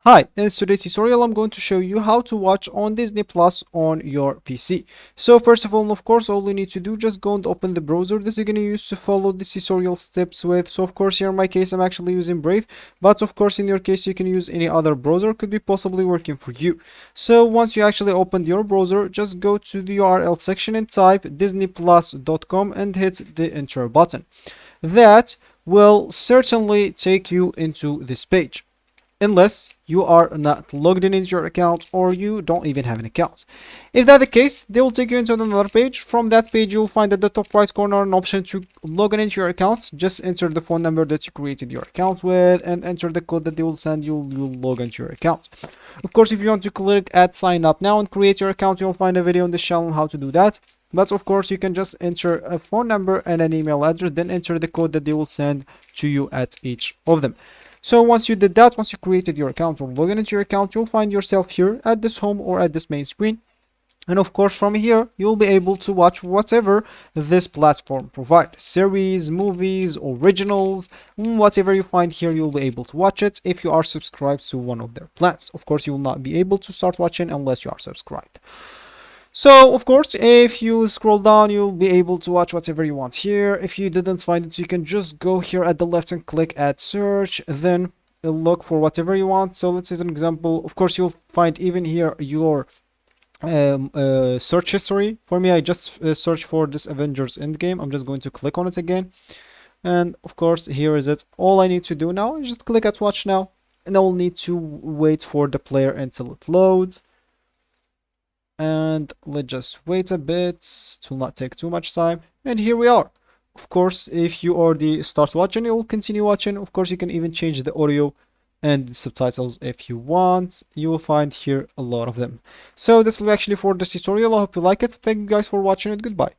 Hi, in today's tutorial I'm going to show you how to watch on Disney Plus on your PC. So first of all, of course, all you need to do, just go and open the browser this you're going to use to follow the tutorial steps with. So of course here in my case I'm actually using Brave, but of course in your case you can use any other browser, could be possibly working for you. So once you actually opened your browser, just go to the URL section and type disneyplus.com and hit the enter button. That will certainly take you into this page, unless you are not logged in into your account or you don't even have an account. If that's the case, they will take you into another page. From that page, you'll find at the top right corner an option to log in into your account. Just enter the phone number that you created your account with and enter the code that they will send you. You'll log into your account. Of course, if you want to click add sign up now and create your account, you'll find a video on this channel on how to do that. But of course, you can just enter a phone number and an email address, then enter the code that they will send to you at each of them. So once you did that, once you created your account or log into your account, you'll find yourself here at this home or at this main screen. And of course, from here, you'll be able to watch whatever this platform provides. Series, movies, originals, whatever you find here, you'll be able to watch it if you are subscribed to one of their plans. Of course, you will not be able to start watching unless you are subscribed. So, of course, if you scroll down, you'll be able to watch whatever you want here. If you didn't find it, you can just go here at the left and click add search, then look for whatever you want. So let's say an example. Of course, you'll find even here your search history. For me, I just searched for this Avengers Endgame. I'm just going to click on it again. And of course, here is it. All I need to do now is just click at watch now. And I will need to wait for the player until it loads. And let's just wait a bit. It will not take too much time. And here we are. Of course, if you already start watching, you will continue watching. Of course, you can even change the audio and subtitles if you want. You will find here a lot of them. So this will be actually for this tutorial. I hope you like it. Thank you guys for watching, and goodbye.